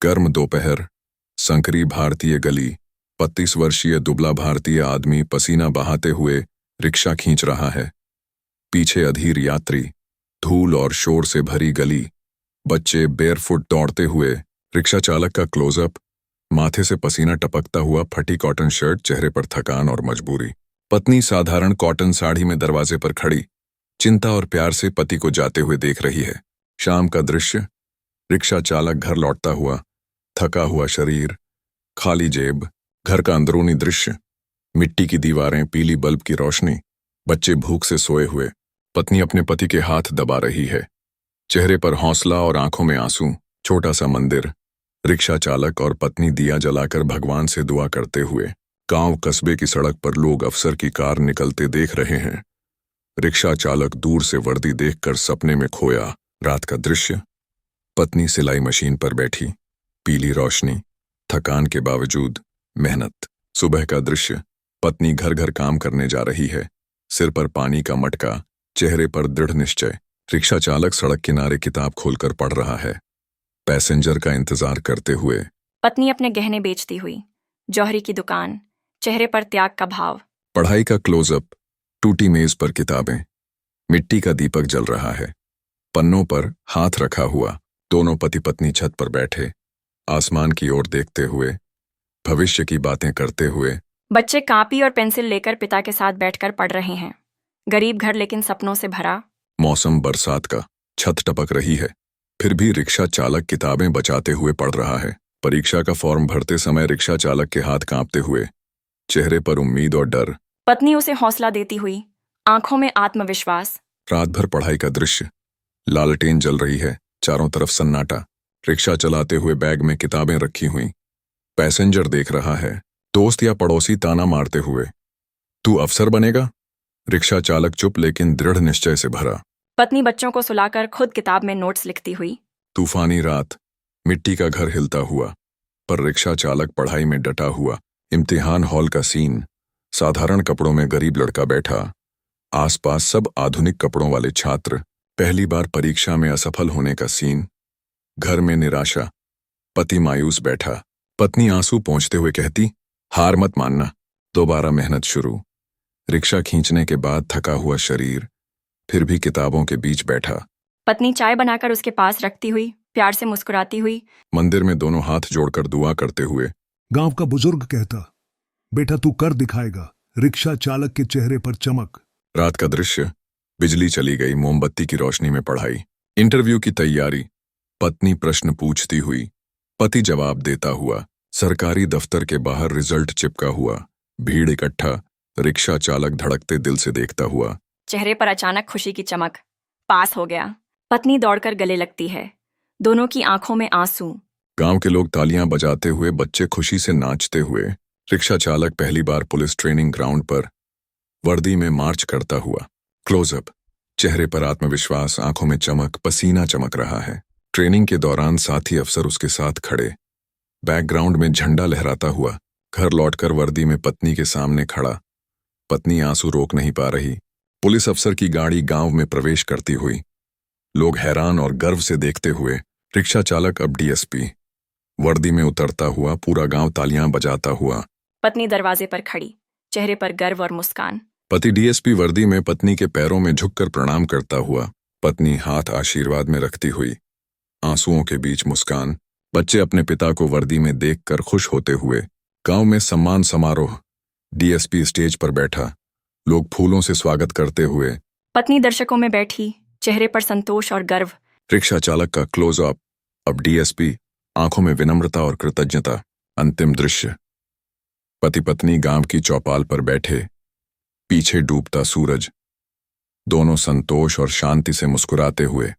गर्म दोपहर, संकरी भारतीय गली, 32 वर्षीय दुबला भारतीय आदमी पसीना बहाते हुए रिक्शा खींच रहा है। पीछे अधीर यात्री, धूल और शोर से भरी गली, बच्चे बेयरफुट दौड़ते हुए, रिक्शा चालक का क्लोजअप, माथे से पसीना टपकता हुआ, फटी कॉटन शर्ट, चेहरे पर थकान और मजबूरी। पत्नी साधारण कॉटन साड़ी में दरवाजे पर खड़ी, चिंता और प्यार से पति को जाते हुए देख रही है। शाम का दृश्य, रिक्शा चालक घर लौटता हुआ, थका हुआ शरीर, खाली जेब, घर का अंदरूनी दृश्य, मिट्टी की दीवारें, पीली बल्ब की रोशनी, बच्चे भूख से सोए हुए। पत्नी अपने पति के हाथ दबा रही है, चेहरे पर हौसला और आंखों में आंसू। छोटा सा मंदिर, रिक्शा चालक और पत्नी दिया जलाकर भगवान से दुआ करते हुए। गांव कस्बे की सड़क पर लोग अफसर की कार निकलते देख रहे हैं। रिक्शा चालक दूर से वर्दी देखकर सपने में खोया। रात का दृश्य, पत्नी सिलाई मशीन पर बैठी, पीली रोशनी, थकान के बावजूद मेहनत। सुबह का दृश्य, पत्नी घर घर काम करने जा रही है, सिर पर पानी का मटका, चेहरे पर दृढ़ निश्चय। रिक्शा चालक सड़क किनारे किताब खोलकर पढ़ रहा है, पैसेंजर का इंतजार करते हुए। पत्नी अपने गहने बेचती हुई, जौहरी की दुकान, चेहरे पर त्याग का भाव। पढ़ाई का क्लोजअप, टूटी मेज पर किताबें, मिट्टी का दीपक जल रहा है, पन्नों पर हाथ रखा हुआ। दोनों पति पत्नी छत पर बैठे, आसमान की ओर देखते हुए, भविष्य की बातें करते हुए। बच्चे कॉपी और पेंसिल लेकर पिता के साथ बैठकर पढ़ रहे हैं। गरीब घर लेकिन सपनों से भरा। मौसम बरसात का, छत टपक रही है, फिर भी रिक्शा चालक किताबें बचाते हुए पढ़ रहा है। परीक्षा का फॉर्म भरते समय रिक्शा चालक के हाथ कांपते हुए, चेहरे पर उम्मीद और डर। पत्नी उसे हौसला देती हुई, आंखों में आत्मविश्वास। रात भर पढ़ाई का दृश्य, लालटेन जल रही है, चारों तरफ सन्नाटा। रिक्शा चलाते हुए बैग में किताबें रखी हुई, पैसेंजर देख रहा है, दोस्त या पड़ोसी ताना मारते हुए, तू अफसर बनेगा? रिक्शा चालक चुप लेकिन दृढ़ निश्चय से भरा। पत्नी बच्चों को सुलाकर खुद किताब में नोट्स लिखती हुई। तूफानी रात, मिट्टी का घर हिलता हुआ, पर रिक्शा चालक पढ़ाई में डटा हुआ। इम्तिहान हॉल का सीन, साधारण कपड़ों में गरीब लड़का बैठा, आसपास सब आधुनिक कपड़ों वाले छात्र। पहली बार परीक्षा में असफल होने का सीन। घर में निराशा, पति मायूस बैठा, पत्नी आंसू पोंछते हुए कहती, हार मत मानना, दोबारा मेहनत शुरू। रिक्शा खींचने के बाद थका हुआ शरीर, फिर भी किताबों के बीच बैठा। पत्नी चाय बनाकर उसके पास रखती हुई, प्यार से मुस्कुराती हुई। मंदिर में दोनों हाथ जोड़कर दुआ करते हुए। गांव का बुजुर्ग कहता, बेटा तू कर दिखाएगा। रिक्शा चालक के चेहरे पर चमक। रात का दृश्य, बिजली चली गई, मोमबत्ती की रोशनी में पढ़ाई। इंटरव्यू की तैयारी, पत्नी प्रश्न पूछती हुई, पति जवाब देता हुआ। सरकारी दफ्तर के बाहर रिजल्ट चिपका हुआ, भीड़ इकट्ठा, रिक्शा चालक धड़कते दिल से देखता हुआ। चेहरे पर अचानक खुशी की चमक, पास हो गया। पत्नी दौड़कर गले लगती है, दोनों की आंखों में आंसू। गांव के लोग तालियां बजाते हुए, बच्चे खुशी से नाचते हुए। रिक्शा चालक पहली बार पुलिस ट्रेनिंग ग्राउंड पर वर्दी में मार्च करता हुआ। क्लोजअप, चेहरे पर आत्मविश्वास, आंखों में चमक, पसीना चमक रहा है। ट्रेनिंग के दौरान साथी अफसर उसके साथ खड़े, बैकग्राउंड में झंडा लहराता हुआ। घर लौटकर वर्दी में पत्नी के सामने खड़ा, पत्नी आंसू रोक नहीं पा रही। पुलिस अफसर की गाड़ी गांव में प्रवेश करती हुई, लोग हैरान और गर्व से देखते हुए। रिक्शा चालक अब डीएसपी, वर्दी में उतरता हुआ, पूरा गांव तालियां बजाता हुआ। पत्नी दरवाजे पर खड़ी, चेहरे पर गर्व और मुस्कान। पति डीएसपी वर्दी में पत्नी के पैरों में झुककर प्रणाम करता हुआ, पत्नी हाथ आशीर्वाद में रखती हुई, आंसुओं के बीच मुस्कान। बच्चे अपने पिता को वर्दी में देखकर खुश होते हुए। गांव में सम्मान समारोह, डीएसपी स्टेज पर बैठा, लोग फूलों से स्वागत करते हुए। पत्नी दर्शकों में बैठी, चेहरे पर संतोष और गर्व। रिक्शा चालक का क्लोजअप, अब डीएसपी, आंखों में विनम्रता और कृतज्ञता। अंतिम दृश्य, पति पत्नी गांव की चौपाल पर बैठे, पीछे डूबता सूरज, दोनों संतोष और शांति से मुस्कुराते हुए।